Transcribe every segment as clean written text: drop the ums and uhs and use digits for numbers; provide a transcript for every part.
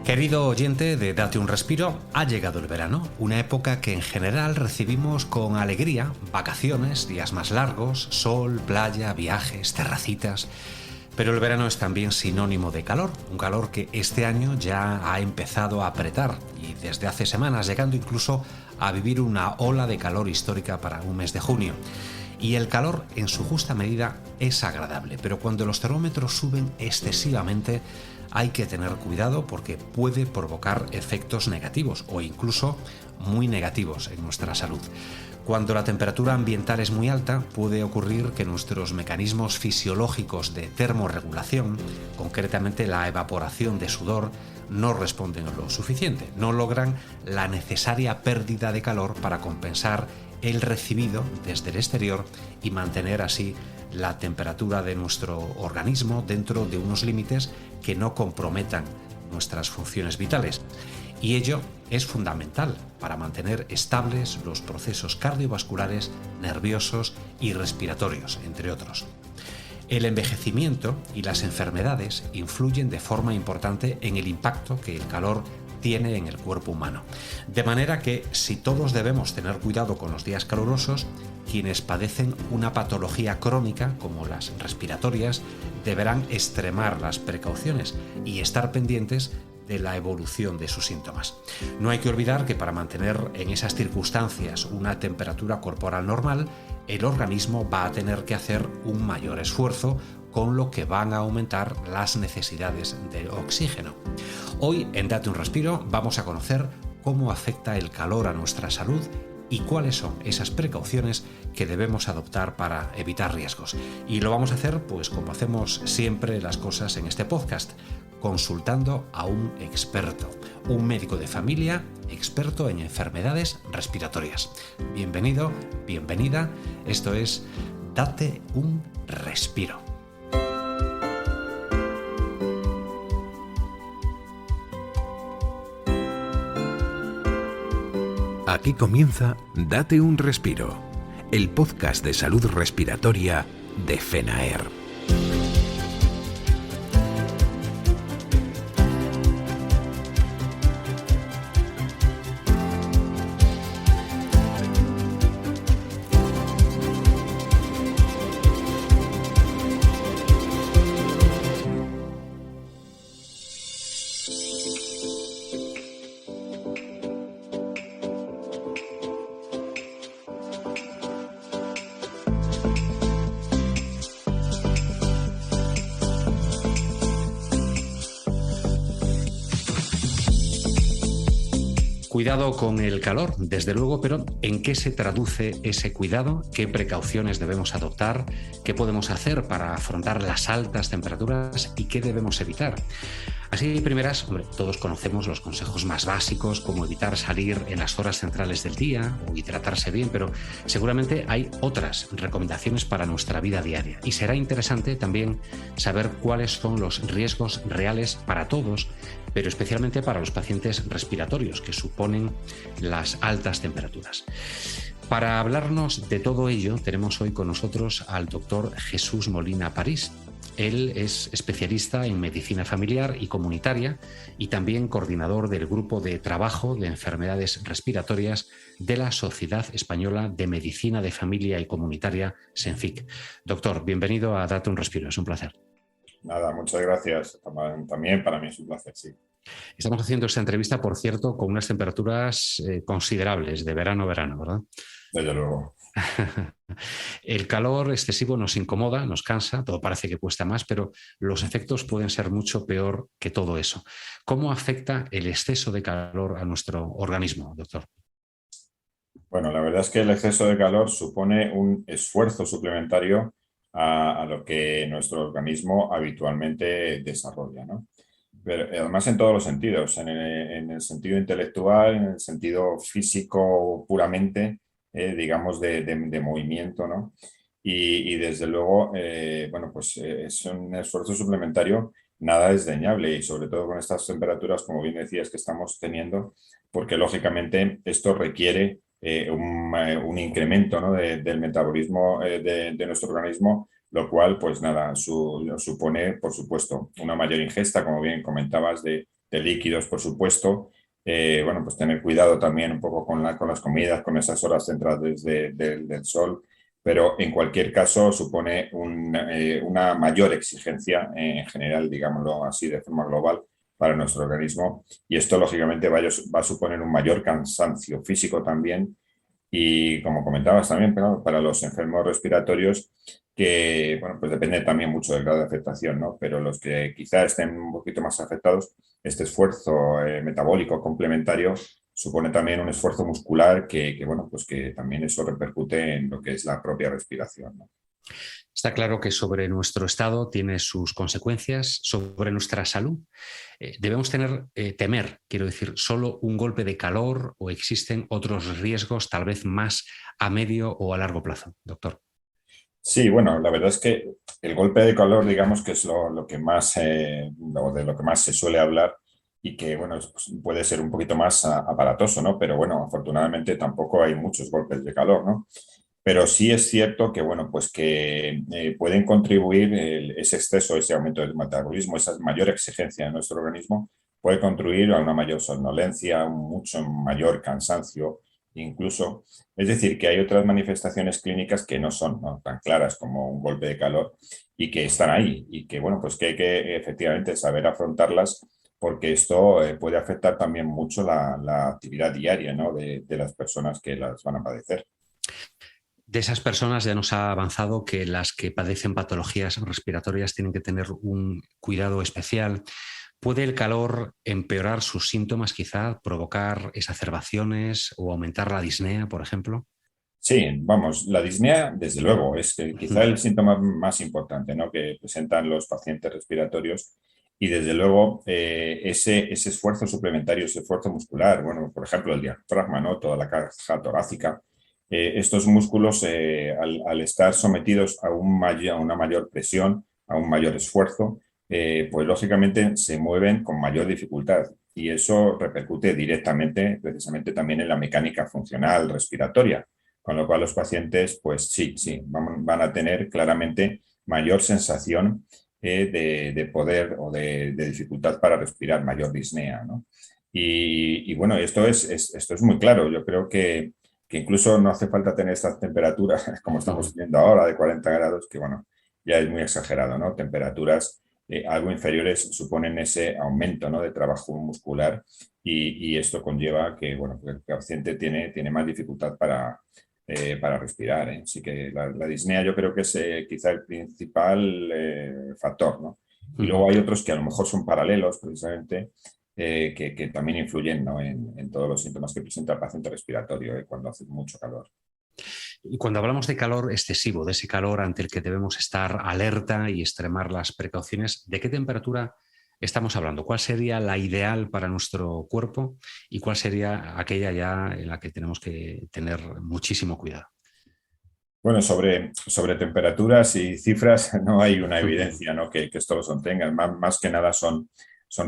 Querido oyente de Date un Respiro, ha llegado el verano, una época que en general recibimos con alegría, vacaciones, días más largos, sol, playa, viajes, terracitas. Pero el verano es también sinónimo de calor, un calor que este año ya ha empezado a apretar y desde hace semanas, llegando incluso a vivir una ola de calor histórica para un mes de junio. Y el calor, en su justa medida, es agradable, pero cuando los termómetros suben excesivamente, hay que tener cuidado porque puede provocar efectos negativos o incluso muy negativos en nuestra salud. Cuando la temperatura ambiental es muy alta, puede ocurrir que nuestros mecanismos fisiológicos de termorregulación, concretamente la evaporación de sudor, no responden lo suficiente, no logran la necesaria pérdida de calor para compensar el recibido desde el exterior y mantener así la temperatura de nuestro organismo dentro de unos límites que no comprometan nuestras funciones vitales. Y ello es fundamental para mantener estables los procesos cardiovasculares, nerviosos y respiratorios, entre otros. El envejecimiento y las enfermedades influyen de forma importante en el impacto que el calor tiene en el cuerpo humano. De manera que, si todos debemos tener cuidado con los días calurosos, quienes padecen una patología crónica, como las respiratorias, deberán extremar las precauciones y estar pendientes de la evolución de sus síntomas. No hay que olvidar que para mantener en esas circunstancias una temperatura corporal normal, el organismo va a tener que hacer un mayor esfuerzo, con lo que van a aumentar las necesidades de oxígeno. Hoy en Date un Respiro vamos a conocer cómo afecta el calor a nuestra salud y cuáles son esas precauciones que debemos adoptar para evitar riesgos. Y lo vamos a hacer, pues como hacemos siempre las cosas en este podcast, consultando a un experto, un médico de familia, experto en enfermedades respiratorias. Bienvenido, bienvenida, esto es Date un Respiro. Aquí comienza Date un Respiro, el podcast de salud respiratoria de FENAER. Cuidado con el calor, desde luego, pero ¿en qué se traduce ese cuidado? ¿Qué precauciones debemos adoptar? ¿Qué podemos hacer para afrontar las altas temperaturas? ¿Y qué debemos evitar? Así de primeras, todos conocemos los consejos más básicos, como evitar salir en las horas centrales del día o hidratarse bien, pero seguramente hay otras recomendaciones para nuestra vida diaria. Y será interesante también saber cuáles son los riesgos reales para todos, pero especialmente para los pacientes respiratorios, que suponen las altas temperaturas. Para hablarnos de todo ello, tenemos hoy con nosotros al doctor Jesús Molina París. Él es especialista en medicina familiar y comunitaria y también coordinador del grupo de trabajo de enfermedades respiratorias de la Sociedad Española de Medicina de Familia y Comunitaria, SENFIC. Doctor, bienvenido a Date un Respiro, es un placer. Nada, muchas gracias. También para mí es un placer, sí. Estamos haciendo esta entrevista, por cierto, con unas temperaturas considerables de verano, ¿verdad? Desde luego. El calor excesivo nos incomoda, nos cansa, todo parece que cuesta más, pero los efectos pueden ser mucho peor que todo eso. ¿Cómo afecta el exceso de calor a nuestro organismo, doctor? Bueno, la verdad es que el exceso de calor supone un esfuerzo suplementario a lo que nuestro organismo habitualmente desarrolla, ¿no? Pero además en todos los sentidos, en el sentido intelectual, en el sentido físico puramente, digamos, de movimiento, ¿no? Y desde luego, bueno, pues es un esfuerzo suplementario nada desdeñable y sobre todo con estas temperaturas, como bien decías, que estamos teniendo, porque lógicamente esto requiere un incremento, ¿no? del metabolismo de nuestro organismo, lo cual, pues nada, supone, por supuesto, una mayor ingesta, como bien comentabas, de de líquidos, por supuesto. Bueno, pues tener cuidado también un poco con las comidas, con esas horas centrales del sol, pero en cualquier caso supone una mayor exigencia en general, digámoslo así, de forma global para nuestro organismo, y esto lógicamente va a suponer un mayor cansancio físico también, y como comentabas también, pero para los enfermos respiratorios, que bueno, pues depende también mucho del grado de afectación, ¿no? Pero los que quizá estén un poquito más afectados, este esfuerzo metabólico complementario supone también un esfuerzo muscular bueno, pues que también eso repercute en lo que es la propia respiración, ¿no? Está claro que sobre nuestro estado tiene sus consecuencias, sobre nuestra salud. Debemos temer, quiero decir, solo un golpe de calor, o existen otros riesgos tal vez más a medio o a largo plazo, doctor. Sí, bueno, la verdad es que el golpe de calor, digamos que es lo que más, de lo que más se suele hablar, y que, bueno, pues puede ser un poquito más aparatoso, ¿no? Pero bueno, afortunadamente tampoco hay muchos golpes de calor, ¿no? Pero sí es cierto que, bueno, pues que pueden contribuir ese exceso, ese aumento del metabolismo, esa mayor exigencia en nuestro organismo, puede contribuir a una mayor somnolencia, un mucho mayor cansancio, incluso. Es decir, que hay otras manifestaciones clínicas que no son, ¿no?, tan claras como un golpe de calor, y que están ahí, y que, bueno, pues que hay que efectivamente saber afrontarlas, porque esto puede afectar también mucho la actividad diaria, ¿no?, de las personas que las van a padecer. De esas personas ya nos ha avanzado que las que padecen patologías respiratorias tienen que tener un cuidado especial. ¿Puede el calor empeorar sus síntomas, quizá provocar exacerbaciones o aumentar la disnea, por ejemplo? Sí, vamos, la disnea, desde luego, es que quizá el síntoma más importante, ¿no?, que presentan los pacientes respiratorios, y desde luego ese esfuerzo suplementario, ese esfuerzo muscular, bueno, por ejemplo, el diafragma, ¿no?, toda la caja torácica, estos músculos, al estar sometidos a una mayor presión, a un mayor esfuerzo, pues lógicamente se mueven con mayor dificultad, y eso repercute directamente, precisamente, también en la mecánica funcional respiratoria. Con lo cual los pacientes, pues sí, van a tener claramente mayor sensación de poder, o de dificultad para respirar, mayor disnea, ¿no? Y bueno, esto es muy claro. Yo creo que incluso no hace falta tener estas temperaturas como estamos teniendo ahora, de 40 grados, que bueno, ya es muy exagerado, ¿no? Temperaturas algo inferiores suponen ese aumento, ¿no?, de trabajo muscular, y esto conlleva que, bueno, que el paciente tiene más dificultad para respirar, ¿eh? Así que la disnea yo creo que es quizá el principal factor, ¿no? Y luego hay otros que a lo mejor son paralelos, precisamente, que también influyen, ¿no?, en todos los síntomas que presenta el paciente respiratorio cuando hace mucho calor. Y cuando hablamos de calor excesivo, de ese calor ante el que debemos estar alerta y extremar las precauciones, ¿de qué temperatura estamos hablando? ¿Cuál sería la ideal para nuestro cuerpo y cuál sería aquella ya en la que tenemos que tener muchísimo cuidado? Bueno, sobre temperaturas y cifras no hay una evidencia, ¿no?, que esto lo sostenga. Más que nada son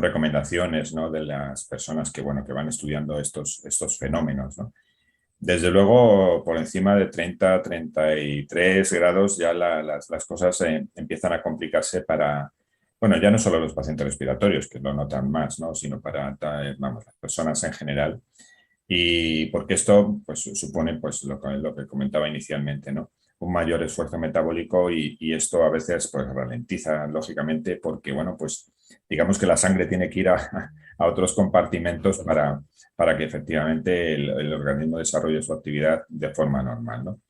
recomendaciones, ¿no?, de las personas que, bueno, que van estudiando estos fenómenos, ¿no? Desde luego, por encima de 33 grados ya las cosas empiezan a complicarse para, bueno, ya no solo los pacientes respiratorios, que lo notan más, ¿no?, sino para, vamos, las personas en general. Y porque esto, pues, supone, pues, lo que comentaba inicialmente, ¿no?, un mayor esfuerzo metabólico, y esto a veces, pues, ralentiza, lógicamente, porque, bueno, pues digamos que la sangre tiene que ir a otros compartimentos para que efectivamente el organismo desarrolle su actividad de forma normal, ¿no?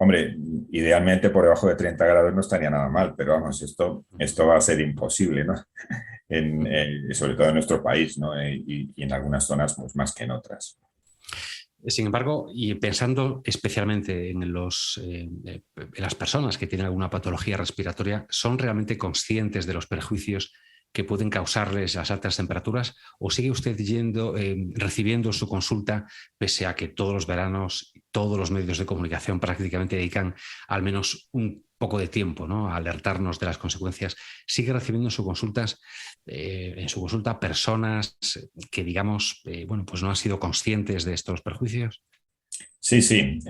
Hombre, idealmente por debajo de 30 grados no estaría nada mal, pero vamos, esto va a ser imposible, ¿no? Sobre todo en nuestro país, ¿no? Y en algunas zonas, pues, más que en otras. Sin embargo, y pensando especialmente en las personas que tienen alguna patología respiratoria, ¿son realmente conscientes de los perjuicios que pueden causarles las altas temperaturas? ¿O sigue usted recibiendo su consulta, pese a que todos los veranos, todos los medios de comunicación prácticamente dedican al menos un poco de tiempo, ¿no?, a alertarnos de las consecuencias? ¿Sigue recibiendo en su consulta personas que, digamos, bueno, pues no han sido conscientes de estos perjuicios? Sí,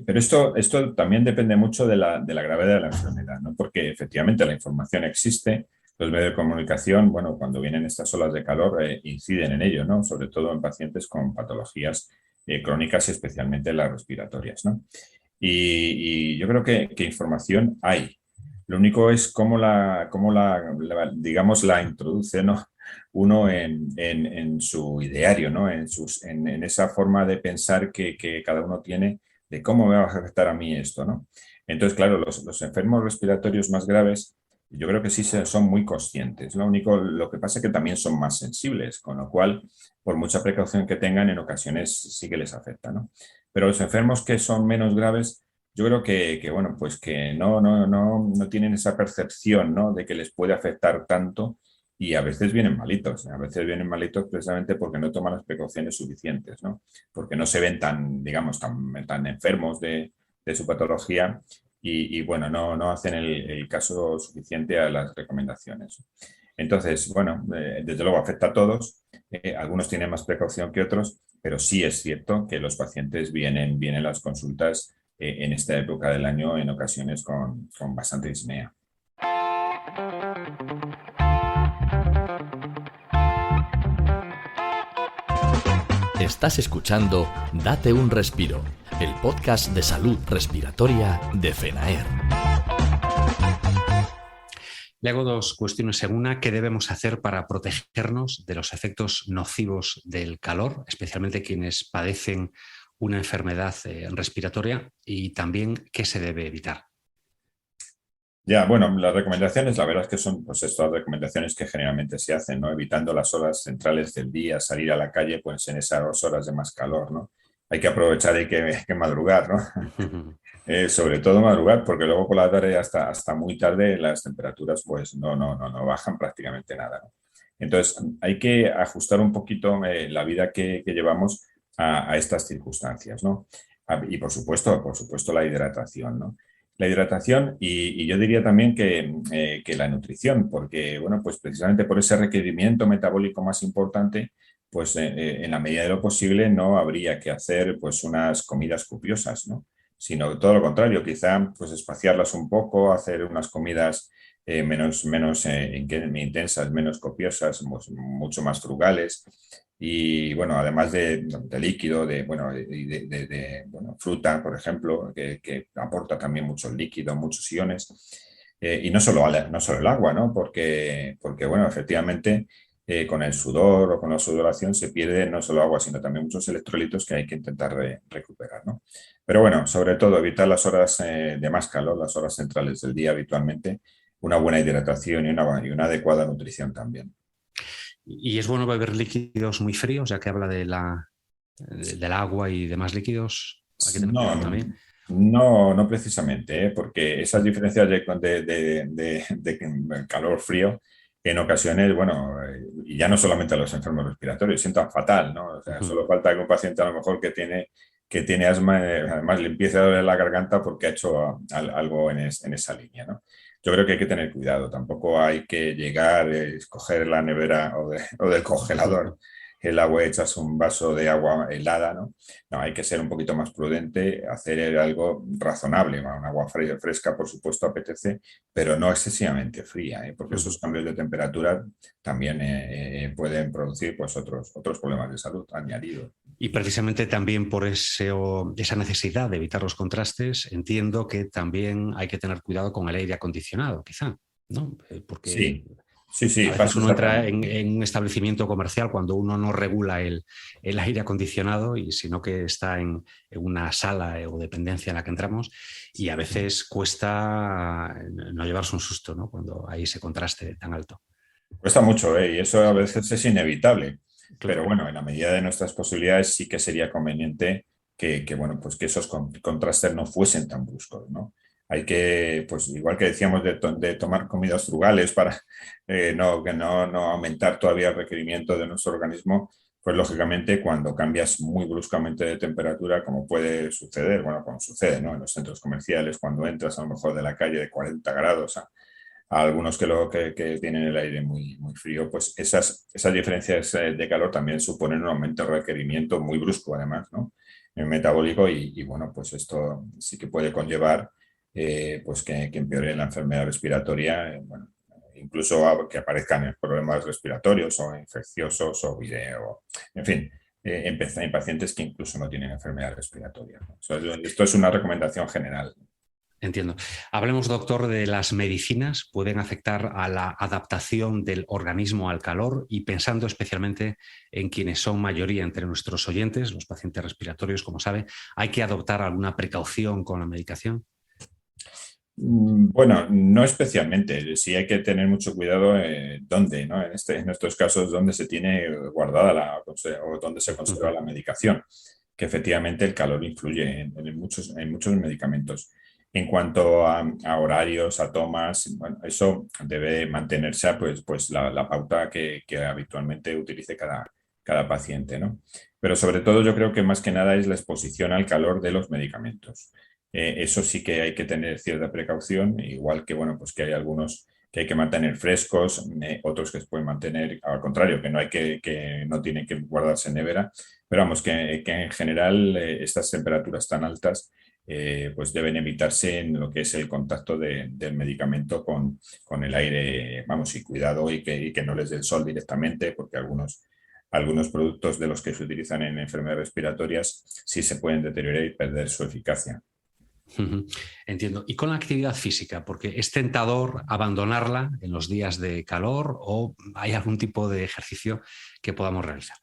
pero esto también depende mucho de la gravedad de la enfermedad, ¿no? Porque efectivamente la información existe, Los medios de comunicación, bueno, cuando vienen estas olas de calor, inciden en ello, ¿no? Sobre todo en pacientes con patologías crónicas y especialmente las respiratorias, ¿no? Y yo creo que información hay. Lo único es digamos, la introduce, ¿no? Uno en su ideario, ¿no? En esa forma de pensar que cada uno tiene de cómo me va a afectar a mí esto, ¿no? Entonces, claro, los enfermos respiratorios más graves, yo creo que sí son muy conscientes. Lo que pasa es que también son más sensibles, con lo cual, por mucha precaución que tengan, en ocasiones sí que les afecta, ¿no? Pero los enfermos que son menos graves, yo creo bueno, pues que no tienen esa percepción, ¿no? De que les puede afectar tanto y a veces vienen malitos. A veces vienen malitos precisamente porque no toman las precauciones suficientes, ¿no? Porque no se ven tan, digamos, tan enfermos de su patología y bueno, no hacen el caso suficiente a las recomendaciones. Entonces, bueno, desde luego afecta a todos. Algunos tienen más precaución que otros, pero sí es cierto que los pacientes vienen a las consultas en esta época del año en ocasiones con bastante disnea. Estás escuchando Date un Respiro, el podcast de salud respiratoria de FENAER. Le hago dos cuestiones en una. ¿Qué debemos hacer para protegernos de los efectos nocivos del calor, especialmente quienes padecen una enfermedad respiratoria? Y también, ¿qué se debe evitar? Ya, bueno, las recomendaciones, la verdad es que son pues estas recomendaciones que generalmente se hacen, ¿no? Evitando las horas centrales del día, salir a la calle pues en esas horas de más calor, ¿no? Hay que aprovechar y que madrugar, ¿no? Sobre todo madrugar, porque luego por la tarde hasta muy tarde las temperaturas pues no bajan prácticamente nada, ¿no? Entonces hay que ajustar un poquito la vida que llevamos a estas circunstancias, ¿no? Y por supuesto la hidratación, ¿no? La hidratación y yo diría también que la nutrición, porque, bueno, pues precisamente por ese requerimiento metabólico más importante, pues en la medida de lo posible no habría que hacer pues unas comidas copiosas, ¿no? Sino todo lo contrario, quizá pues espaciarlas un poco, hacer unas comidas menos intensas, menos copiosas, pues, mucho más frugales. Y bueno, además de líquido, bueno, fruta, por ejemplo, que aporta también mucho líquido, muchos iones. Y no solo el agua, ¿no? Porque bueno, efectivamente, con el sudor o con la sudoración se pierde no solo agua, sino también muchos electrolitos que hay que intentar recuperar, ¿no? Pero bueno, sobre todo evitar las horas de más calor, las horas centrales del día habitualmente, una buena hidratación y una adecuada nutrición también. ¿Y es bueno beber líquidos muy fríos, ya que habla del agua y demás líquidos? Hay que tener cuidado también. No precisamente, porque esas diferencias de calor-frío en ocasiones, bueno, y ya no solamente a los enfermos respiratorios, sientan fatal, ¿no? O sea, solo falta que un paciente a lo mejor que tiene asma, además le empiece a doler la garganta porque ha hecho algo en esa línea, ¿no? Yo creo que hay que tener cuidado, tampoco hay que llegar, escoger la nevera o del congelador el agua, echas un vaso de agua helada, ¿no? No, hay que ser un poquito más prudente, hacer algo razonable. Bueno, un agua fresca, por supuesto, apetece, pero no excesivamente fría, ¿eh? Porque esos cambios de temperatura también pueden producir pues, otros problemas de salud añadidos. Y precisamente también por esa necesidad de evitar los contrastes, entiendo que también hay que tener cuidado con el aire acondicionado, quizá, ¿no? Porque sí, a veces uno entra en un establecimiento comercial cuando uno no regula el aire acondicionado, y sino que está en una sala o dependencia en la que entramos, y a veces cuesta no llevarse un susto, ¿no? Cuando hay ese contraste tan alto. Cuesta mucho, y eso a veces es inevitable. Claro. Pero bueno, en la medida de nuestras posibilidades sí que sería conveniente bueno, pues que esos contrastes no fuesen tan bruscos, ¿no? Hay que, pues igual que decíamos de tomar comidas frugales para no aumentar todavía el requerimiento de nuestro organismo, pues lógicamente cuando cambias muy bruscamente de temperatura, como puede suceder, bueno, como sucede, ¿no? En los centros comerciales, cuando entras a lo mejor de la calle de 40 grados a algunos que tienen el aire muy frío, pues esas diferencias de calor también suponen un aumento de requerimiento muy brusco, además, ¿no? Metabólico y bueno, pues esto sí que puede conllevar pues que empeore la enfermedad respiratoria, bueno, incluso que aparezcan problemas respiratorios o infecciosos o video, en fin, en pacientes que incluso no tienen enfermedad respiratoria, ¿no? Esto es una recomendación general. Entiendo. Hablemos, doctor, de las medicinas. Pueden afectar a la adaptación del organismo al calor y pensando especialmente en quienes son mayoría entre nuestros oyentes, los pacientes respiratorios, como sabe, ¿hay que adoptar alguna precaución con la medicación? Bueno, no especialmente. Sí hay que tener mucho cuidado dónde, ¿no? En estos casos, dónde se tiene guardada o dónde se conserva la medicación, que efectivamente el calor influye en muchos medicamentos. En cuanto a horarios, a tomas, bueno, eso debe mantenerse pues la pauta que habitualmente utilice cada paciente, ¿no? Pero sobre todo yo creo que más que nada es la exposición al calor de los medicamentos. Eso sí que hay que tener cierta precaución, igual que, bueno, pues que hay algunos que hay que mantener frescos, otros que se pueden mantener, al contrario, que no tienen que guardarse en nevera, pero vamos, que en general estas temperaturas tan altas pues deben evitarse en lo que es el contacto del medicamento con el aire, vamos, y cuidado y que no les dé el sol directamente, porque algunos productos de los que se utilizan en enfermedades respiratorias sí se pueden deteriorar y perder su eficacia. Entiendo. ¿Y con la actividad física? Porque es tentador abandonarla en los días de calor o hay algún tipo de ejercicio que podamos realizar.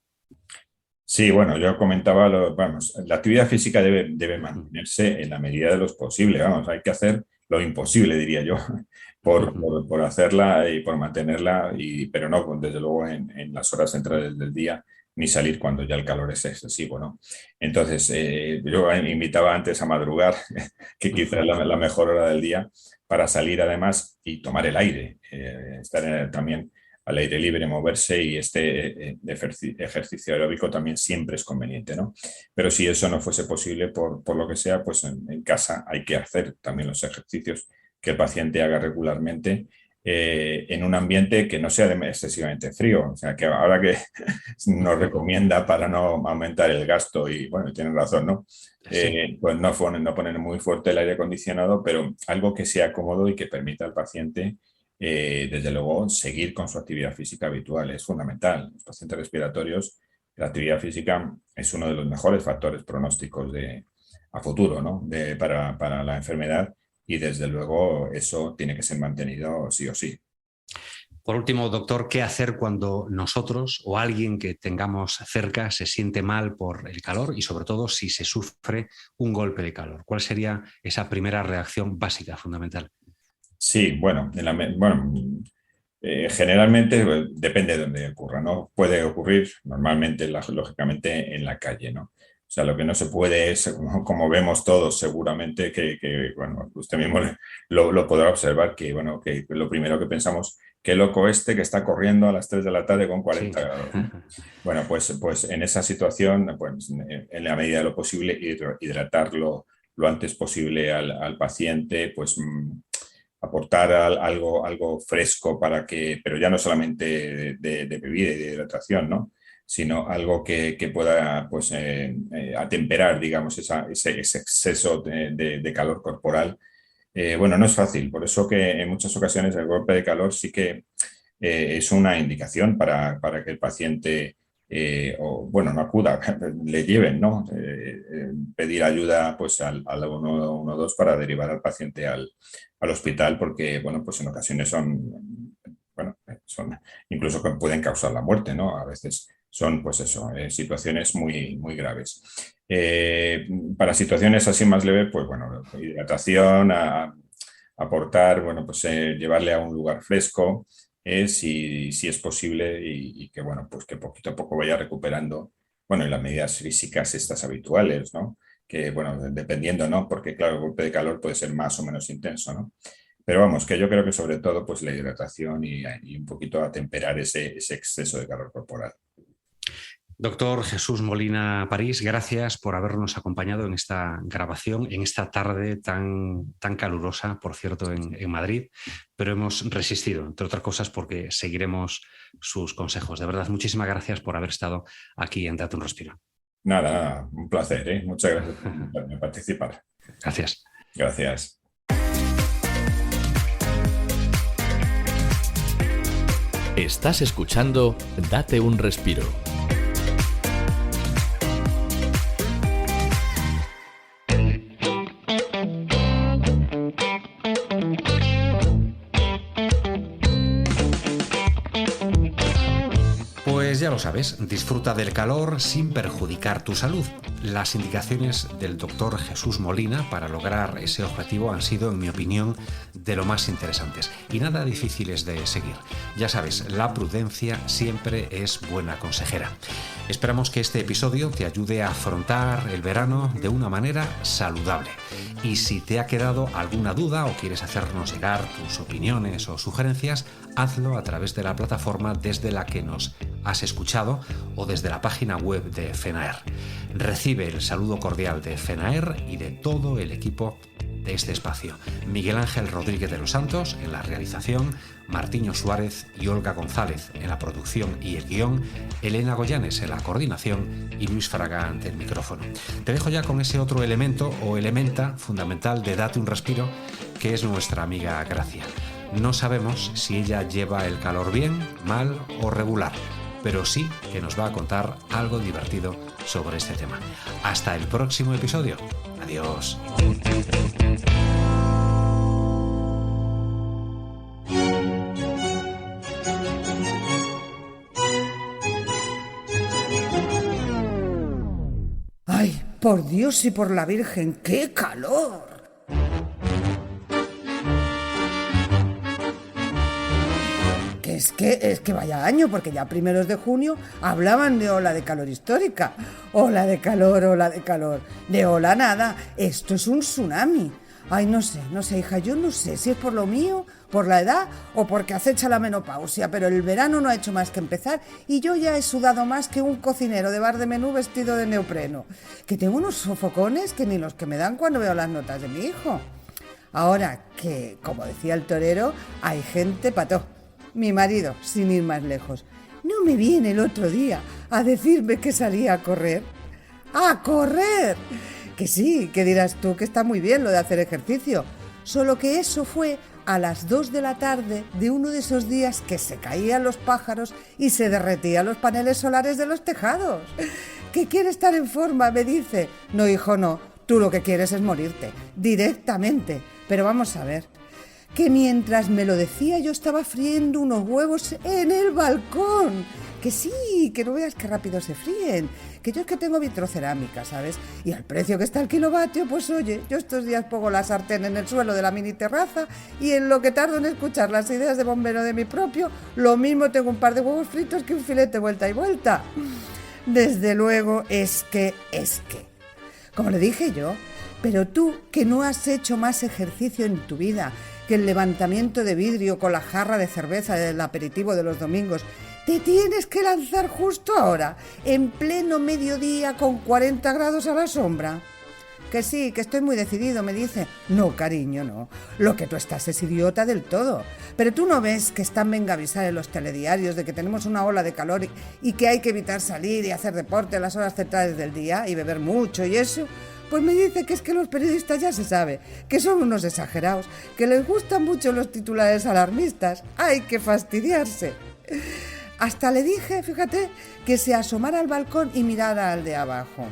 Sí, bueno, yo comentaba, la actividad física debe mantenerse en la medida de lo posible. Vamos, hay que hacer lo imposible, diría yo, por hacerla y por mantenerla, pero no, desde luego, en las horas centrales del día, ni salir cuando ya el calor es excesivo, ¿no? Entonces, yo invitaba antes a madrugar, que quizás es la mejor hora del día, para salir además y tomar el aire, estar también al aire libre, moverse, y este ejercicio aeróbico también siempre es conveniente, ¿no? Pero si eso no fuese posible por lo que sea, pues en casa hay que hacer también los ejercicios que el paciente haga regularmente en un ambiente que no sea excesivamente frío. O sea, que ahora que nos recomienda para no aumentar el gasto, y bueno, tienen razón, ¿no? Sí. Pues no poner muy fuerte el aire acondicionado, pero algo que sea cómodo y que permita al paciente desde luego, seguir con su actividad física habitual es fundamental. Los pacientes respiratorios, la actividad física es uno de los mejores factores pronósticos a futuro, ¿no? Para la enfermedad, y desde luego eso tiene que ser mantenido sí o sí. Por último, doctor, ¿qué hacer cuando nosotros o alguien que tengamos cerca se siente mal por el calor y sobre todo si se sufre un golpe de calor? ¿Cuál sería esa primera reacción básica, fundamental? Sí, bueno, generalmente depende de dónde ocurra, ¿no? Puede ocurrir normalmente, lógicamente, en la calle, ¿no? O sea, lo que no se puede es, como vemos todos seguramente, que bueno, usted mismo lo podrá observar, que bueno, que lo primero que pensamos, qué loco que está corriendo a las 3 de la tarde con 40 grados. Bueno, pues en esa situación, pues en la medida de lo posible, hidratarlo lo antes posible al paciente, pues aportar algo fresco pero ya no solamente de bebida y de hidratación, ¿no? Sino algo que pueda pues, atemperar, digamos, ese exceso de calor corporal. Bueno, no es fácil, por eso que en muchas ocasiones el golpe de calor sí que es una indicación para que el paciente no acuda, le lleven, ¿no? Pedir ayuda pues al 112 para derivar al paciente al hospital, porque bueno, pues en ocasiones son incluso que pueden causar la muerte, ¿no? A veces son pues eso, situaciones muy, muy graves. Para situaciones así más leves, pues bueno, hidratación, aportar, bueno, pues llevarle a un lugar fresco, si es posible, y que bueno, pues que poquito a poco vaya recuperando, bueno, y las medidas físicas estas habituales, ¿no? Que bueno, dependiendo, ¿no? Porque claro, el golpe de calor puede ser más o menos intenso, ¿no? Pero vamos, que yo creo que sobre todo pues la hidratación y un poquito atemperar ese exceso de calor corporal. Doctor Jesús Molina París, gracias por habernos acompañado en esta grabación, en esta tarde tan calurosa, por cierto, en Madrid, pero hemos resistido, entre otras cosas, porque seguiremos sus consejos. De verdad, muchísimas gracias por haber estado aquí en Date un Respiro. Nada, un placer, ¿eh? Muchas gracias por invitarme a participar. Gracias. Gracias. Estás escuchando Date un respiro. Pues ya lo sabes, disfruta del calor sin perjudicar tu salud. Las indicaciones del doctor Jesús Molina para lograr ese objetivo han sido, en mi opinión, de lo más interesantes y nada difíciles de seguir. Ya sabes, la prudencia siempre es buena consejera. Esperamos que este episodio te ayude a afrontar el verano de una manera saludable. Y si te ha quedado alguna duda o quieres hacernos llegar tus opiniones o sugerencias, hazlo a través de la plataforma desde la que nos has escuchado o desde la página web de FENAER. Recibe el saludo cordial de FENAER y de todo el equipo de este espacio. Miguel Ángel Rodríguez de los Santos en la realización, Martiño Suárez y Olga González en la producción y el guión, Elena Goyanes en la coordinación y Luis Fraga ante el micrófono. Te dejo ya con ese otro elemento o elementa fundamental de Date un respiro, que es nuestra amiga Gracia. No sabemos si ella lleva el calor bien, mal o regular, pero sí que nos va a contar algo divertido sobre este tema. Hasta el próximo episodio. Adiós. ¡Ay, por Dios y por la Virgen, qué calor! Es que vaya año, porque ya a primeros de junio hablaban de ola de calor histórica. Ola de calor, ola de calor. De ola nada, esto es un tsunami. Ay, no sé, hija, yo no sé si es por lo mío, por la edad o porque acecha la menopausia, pero el verano no ha hecho más que empezar y yo ya he sudado más que un cocinero de bar de menú vestido de neopreno. Que tengo unos sofocones que ni los que me dan cuando veo las notas de mi hijo. Ahora que, como decía el torero, hay gente pató. Mi marido, sin ir más lejos, no me viene el otro día a decirme que salía a correr. ¡A correr! Que sí, que dirás tú que está muy bien lo de hacer ejercicio. Solo que eso fue a las 2 de la tarde de uno de esos días que se caían los pájaros y se derretían los paneles solares de los tejados. ¿Que quiere estar en forma?, me dice. No, hijo, no. Tú lo que quieres es morirte, directamente. Pero vamos a ver. Que mientras me lo decía yo estaba friendo unos huevos en el balcón. Que sí, que no veas qué rápido se fríen. Que yo es que tengo vitrocerámica, ¿sabes? Y al precio que está el kilovatio, pues oye, yo estos días pongo la sartén en el suelo de la mini terraza y en lo que tardo en escuchar las ideas de bombero de mi propio, lo mismo tengo un par de huevos fritos que un filete vuelta y vuelta. Desde luego es que, como le dije yo, pero tú que no has hecho más ejercicio en tu vida que el levantamiento de vidrio con la jarra de cerveza del aperitivo de los domingos, te tienes que lanzar justo ahora, en pleno mediodía con 40 grados a la sombra. Que sí, que estoy muy decidido, me dice. No, cariño, no. Lo que tú estás es idiota del todo. Pero tú no ves que están venga a avisar en los telediarios de que tenemos una ola de calor y que hay que evitar salir y hacer deporte a las horas centrales del día y beber mucho y eso. Pues me dice que es que los periodistas ya se sabe, que son unos exagerados, que les gustan mucho los titulares alarmistas. ¡Hay que fastidiarse! Hasta le dije, fíjate, que se asomara al balcón y mirara al de abajo.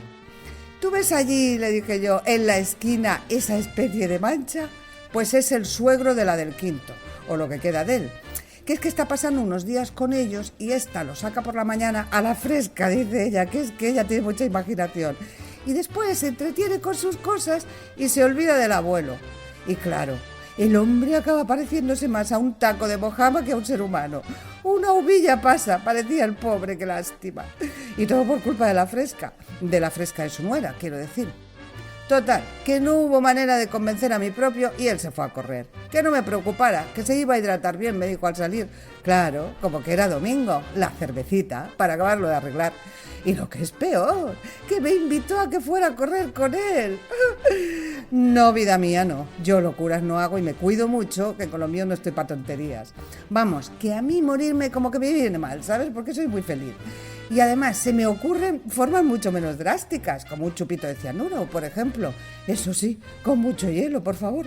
¿Tú ves allí, le dije yo, en la esquina esa especie de mancha? Pues es el suegro de la del quinto, o lo que queda de él. Que es que está pasando unos días con ellos y esta lo saca por la mañana a la fresca, dice ella, que es que ella tiene mucha imaginación. Y después se entretiene con sus cosas y se olvida del abuelo. Y claro, el hombre acaba pareciéndose más a un taco de mojama que a un ser humano. Una uvilla pasa, parecía el pobre, qué lástima. Y todo por culpa de la fresca de su nuera, quiero decir. Total, que no hubo manera de convencer a mi propio y él se fue a correr. Que no me preocupara, que se iba a hidratar bien, me dijo al salir. Claro, como que era domingo, la cervecita, para acabarlo de arreglar. Y lo que es peor, que me invitó a que fuera a correr con él. No, vida mía, no. Yo locuras no hago y me cuido mucho, que con lo mío no estoy para tonterías. Vamos, que a mí morirme como que me viene mal, ¿sabes? Porque soy muy feliz. Y además se me ocurren formas mucho menos drásticas, como un chupito de cianuro, por ejemplo. Eso sí, con mucho hielo, por favor.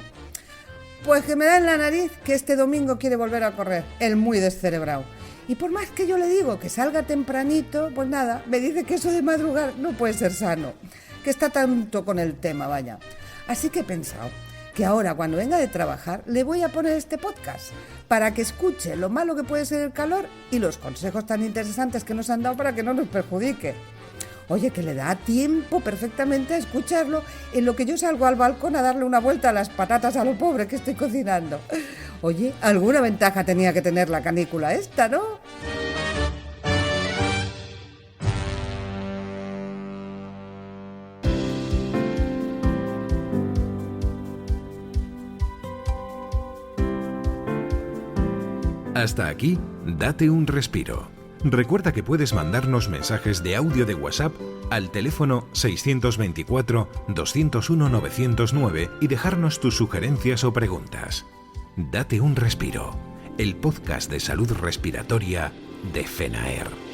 Pues que me da en la nariz que este domingo quiere volver a correr, el muy descerebrado. Y por más que yo le digo que salga tempranito, pues nada, me dice que eso de madrugar no puede ser sano, que está tanto con el tema, vaya. Así que he pensado que ahora cuando venga de trabajar le voy a poner este podcast para que escuche lo malo que puede ser el calor y los consejos tan interesantes que nos han dado para que no nos perjudique. Oye, que le da tiempo perfectamente a escucharlo en lo que yo salgo al balcón a darle una vuelta a las patatas a lo pobre que estoy cocinando. Oye, alguna ventaja tenía que tener la canícula esta, ¿no? Hasta aquí, Date un respiro. Recuerda que puedes mandarnos mensajes de audio de WhatsApp al teléfono 624-201-909 y dejarnos tus sugerencias o preguntas. Date un respiro, el podcast de salud respiratoria de FENAER.